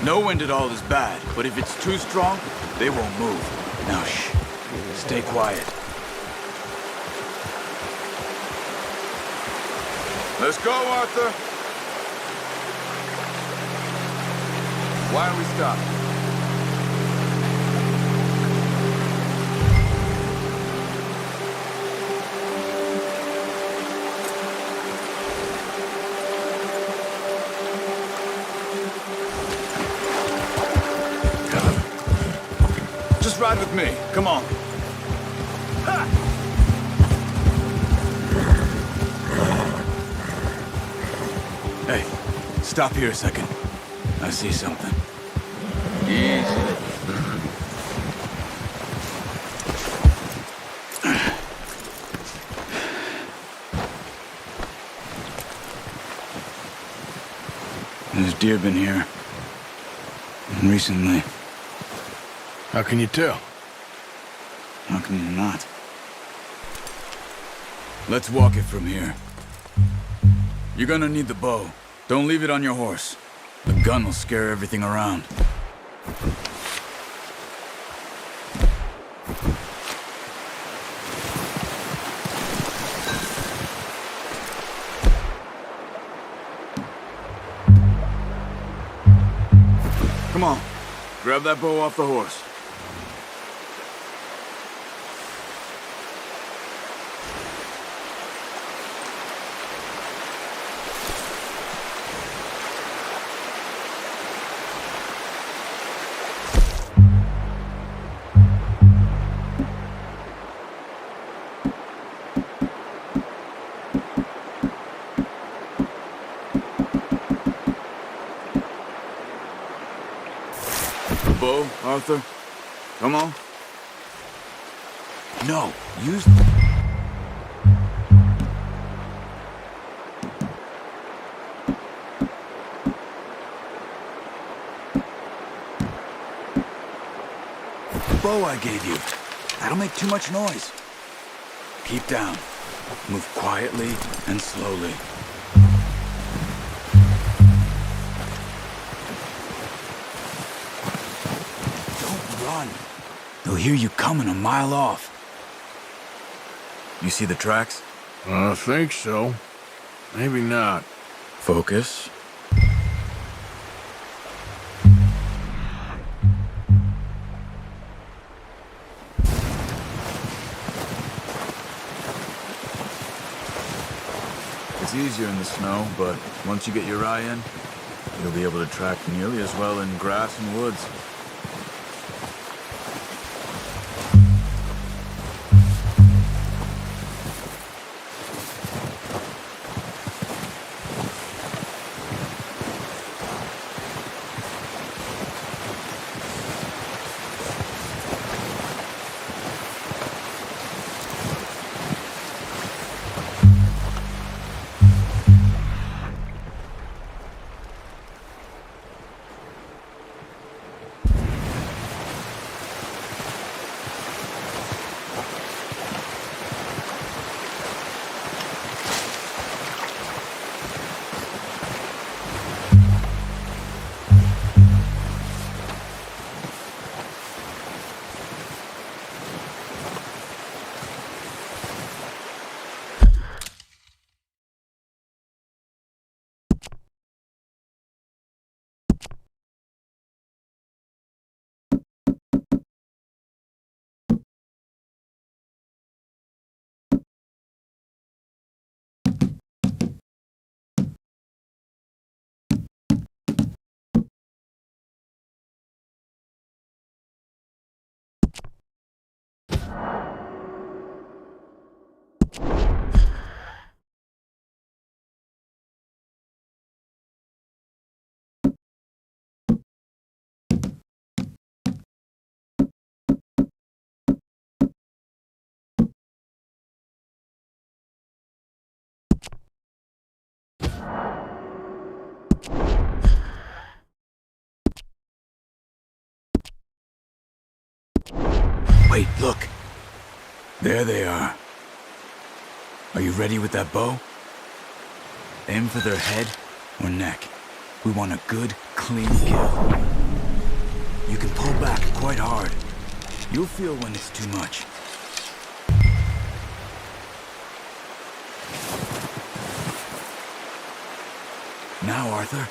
No wind at all is bad, but if it's too strong, they won't move. Now shh. Stay quiet. Let's go, Arthur. Why don't we stop? Just ride with me. Come on. Hey, stop here a second. I see something. Easy. There's deer been here. Recently. How can you tell? How can you not? Let's walk it from here. You're gonna need the bow. Don't leave it on your horse. The gun will scare everything around. Come on. Grab that bow off the horse. Bow, Arthur. Come on. No, use... The bow I gave you. That'll make too much noise. Keep down. Move quietly and slowly. Run. They'll hear you coming a mile off. You see the tracks? I think so. Maybe not. Focus. It's easier in the snow, but once you get your eye in, you'll be able to track nearly as well in grass and woods. Wait, look. There they are. Are you ready with that bow? Aim for their head or neck. We want a good, clean kill. You can pull back quite hard. You'll feel when it's too much. Now, Arthur.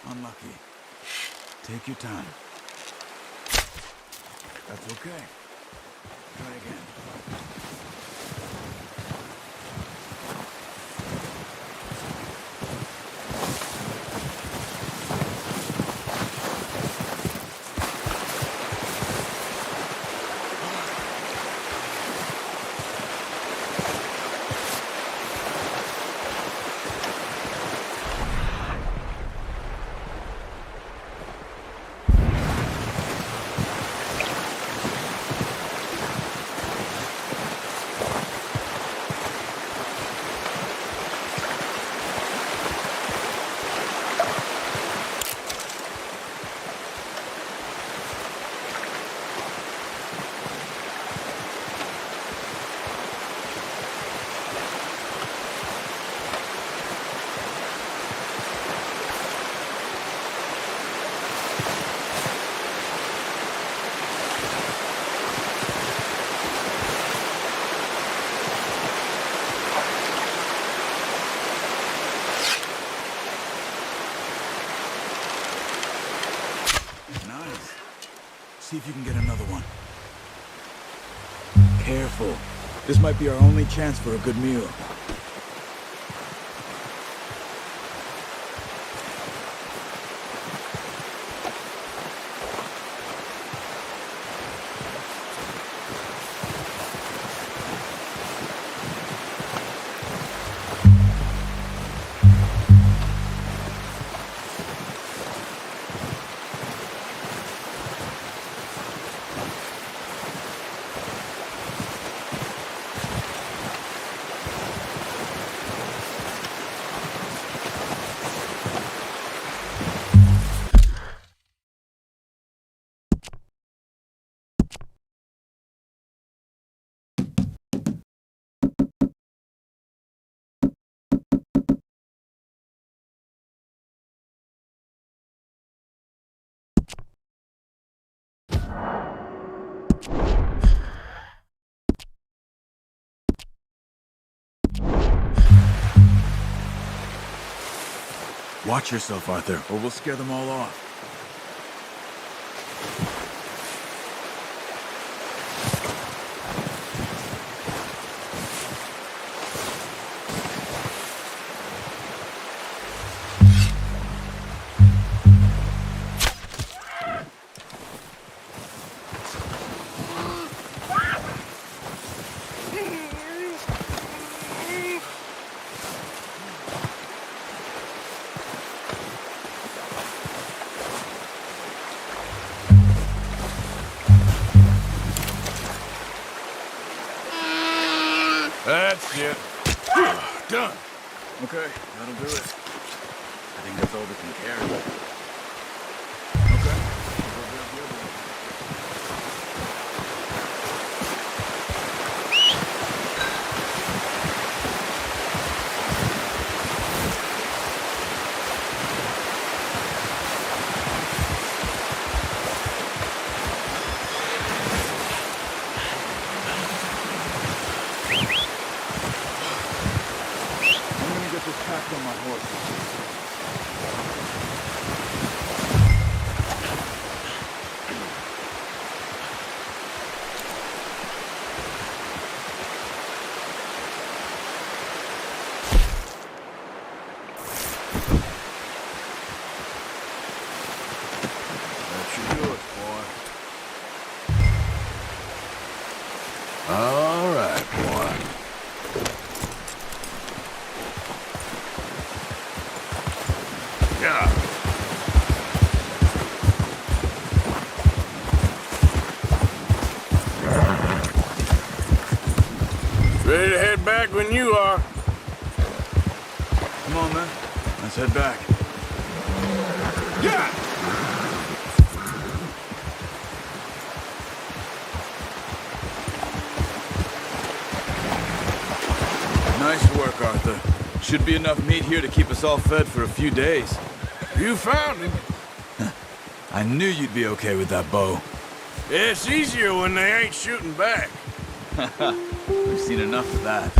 Unlucky. Take your time. That's okay. Try again. Nice. See if you can get another one. Careful. This might be our only chance for a good meal. Watch yourself, Arthur, or we'll scare them all off. That's it. Done. Okay, that'll do it. I think that's all we can carry. Okay. We'll grab the other one. I'm gonna get this packed on my horse. That should do it, boy. All right, boy. Yeah. Ready to head back when you are. Come on, then. Let's head back. Yeah! Nice work, Arthur. Should be enough meat here to keep us all fed for a few days. You found him. I knew you'd be okay with that bow. It's easier when they ain't shooting back. We've seen enough of that.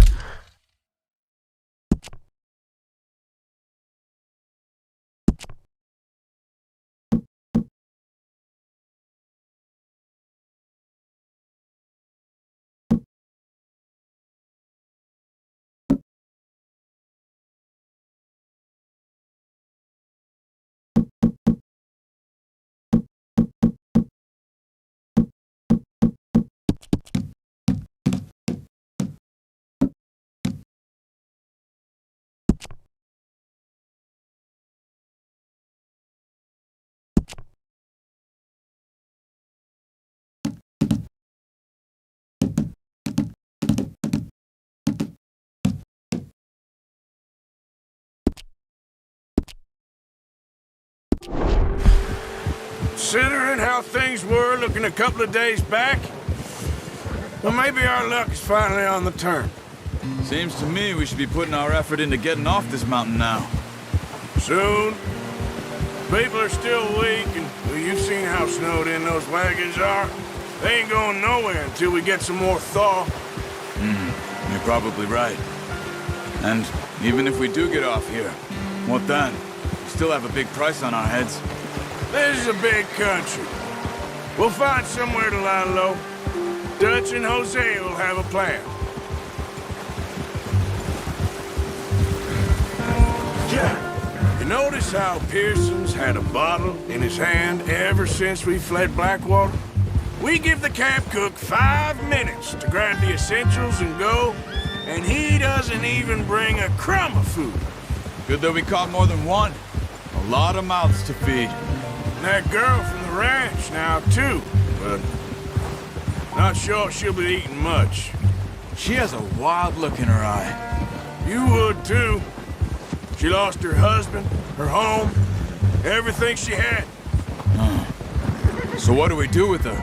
Considering how things were looking a couple of days back, well, maybe our luck is finally on the turn. Seems to me we should be putting our effort into getting off this mountain now. Soon. People are still weak, and well, you've seen how snowed in those wagons are. They ain't going nowhere until we get some more thaw. You're probably right. And even if we do get off here, what then? We still have a big price on our heads. This is a big country. We'll find somewhere to lie low. Dutch and Hosea will have a plan. Yeah. You notice how Pearson's had a bottle in his hand ever since we fled Blackwater? We give the camp cook 5 minutes to grab the essentials and go, and he doesn't even bring a crumb of food. Good that we caught more than one. A lot of mouths to feed. And that girl from the ranch now, too, but not sure she'll be eating much. She has a wild look in her eye. You would, too. She lost her husband, her home, everything she had. So what do we do with her?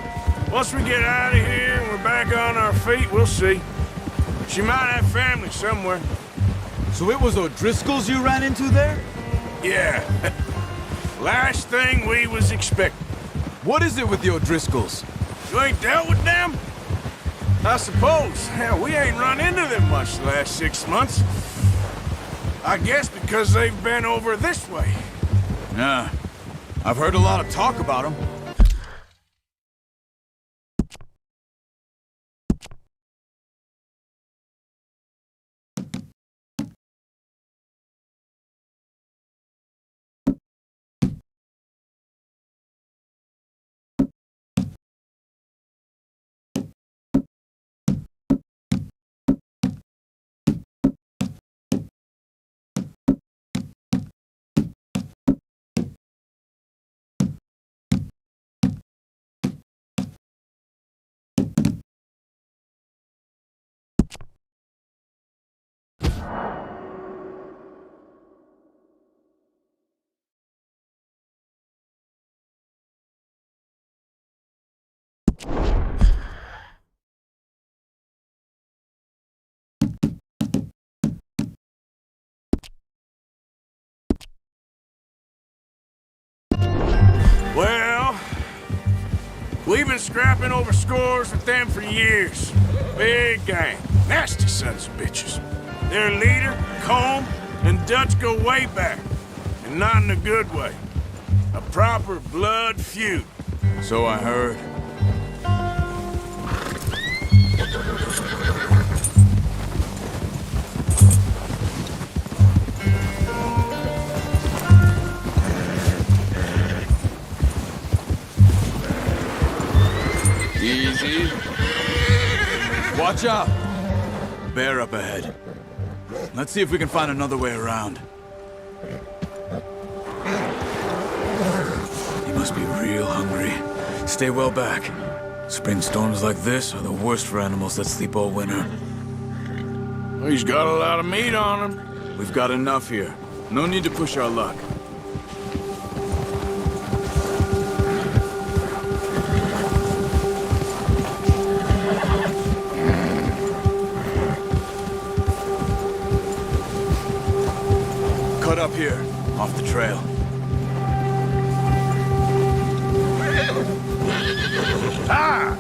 Once we get out of here and we're back on our feet, we'll see. She might have family somewhere. So it was O'Driscoll's you ran into there? Yeah. Last thing we was expecting. What is it with the O'Driscolls? You ain't dealt with them? I suppose. Hell, we ain't run into them much the last 6 months. I guess because they've been over this way. Yeah. I've heard a lot of talk about them. Well, we've been scrapping over scores with them for years. Big gang, nasty sons of bitches. Their leader, Colm, and Dutch go way back, and not in a good way. A proper blood feud. So I heard. Easy. Watch out! Bear up ahead. Let's see if we can find another way around. He must be real hungry. Stay well back. Spring storms like this are the worst for animals that sleep all winter. He's got a lot of meat on him. We've got enough here. No need to push our luck. Cut up here, off the trail. Ah!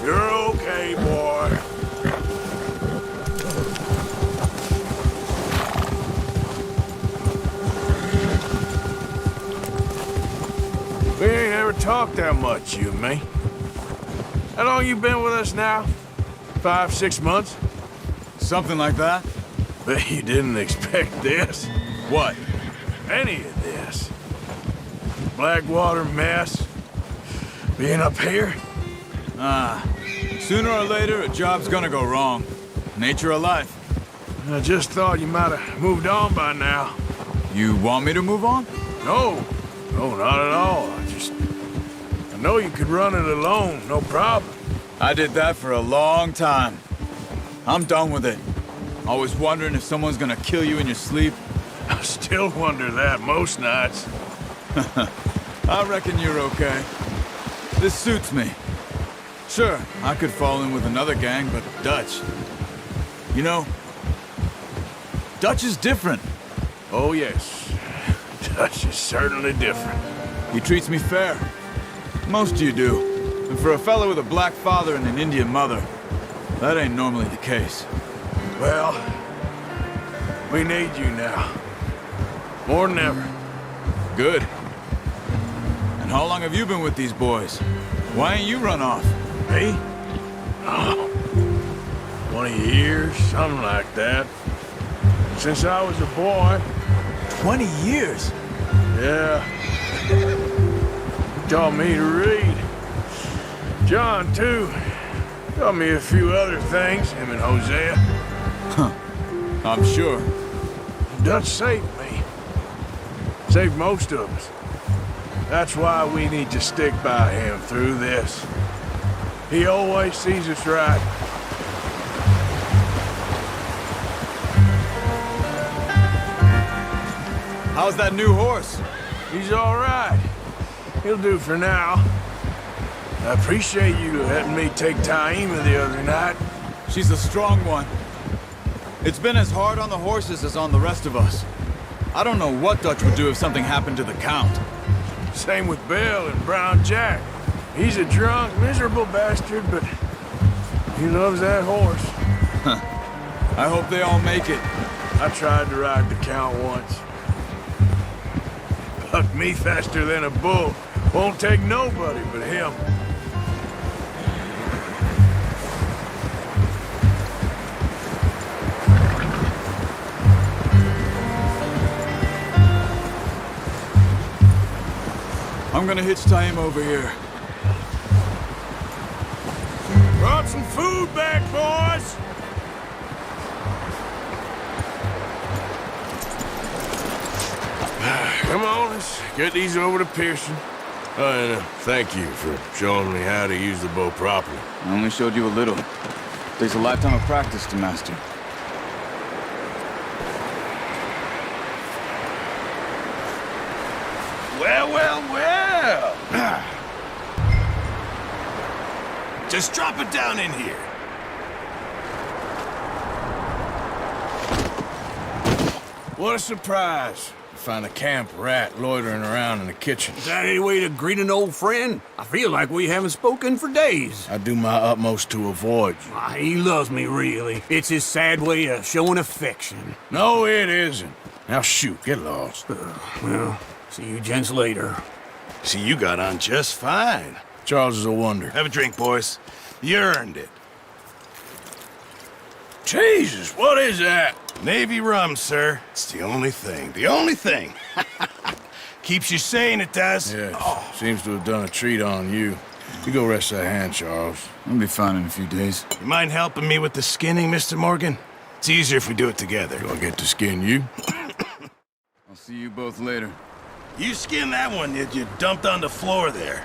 You're okay, boy. We ain't ever talked that much, you and me. How long you been with us now? 5, 6 months? Something like that? Bet you didn't expect this. What? Any of this. Blackwater mess. Being up here? Sooner or later, a job's gonna go wrong. Nature of life. I just thought you might have moved on by now. You want me to move on? No, not at all. I know you could run it alone, no problem. I did that for a long time. I'm done with it. Always wondering if someone's gonna kill you in your sleep. I still wonder that most nights. I reckon you're okay. This suits me. Sure, I could fall in with another gang, but Dutch... You know, Dutch is different. Oh, yes. Dutch is certainly different. He treats me fair. Most of you do. And for a fella with a black father and an Indian mother, that ain't normally the case. Well, we need you now. More than ever. Good. And how long have you been with these boys? Why ain't you run off? Me? Oh, 20 years, something like that. Since I was a boy. 20 years? Yeah. He taught me to read. John, too. Taught me a few other things, him and Hosea. Huh. I'm sure. Dutch saved me. Saved most of us. That's why we need to stick by him through this. He always sees us right. How's that new horse? He's all right. He'll do for now. I appreciate you letting me take Taima the other night. She's a strong one. It's been as hard on the horses as on the rest of us. I don't know what Dutch would do if something happened to the Count. Same with Bill and Brown Jack. He's a drunk, miserable bastard, but He loves that horse. I hope they all make it. I tried to ride the Count once. Bucked me faster than a bull. Won't take nobody but him. I'm gonna hitch tie him over here. Brought some food back, boys! Come on, let's get these over to Pearson. Oh, and thank you for showing me how to use the bow properly. I only showed you a little. Takes a lifetime of practice to master. Well. Just drop it down in here. What a surprise. Find a camp rat loitering around in the kitchen. Is that any way to greet an old friend? I feel like we haven't spoken for days. I do my utmost to avoid you. He loves me, really. It's his sad way of showing affection. No, it isn't. Now shoot, get lost. Well, see you gents later. See, you got on just fine. Charles is a wonder. Have a drink, boys. You earned it. Jesus, what is that? Navy rum, sir. It's the only thing. The only thing. Keeps you sane, it does. Yes, seems to have done a treat on you. You go rest that hand, Charles. I'll be fine in a few days. You mind helping me with the skinning, Mr. Morgan? It's easier if we do it together. Do I get to skin you? I'll see you both later. You skinned that one that you dumped on the floor there.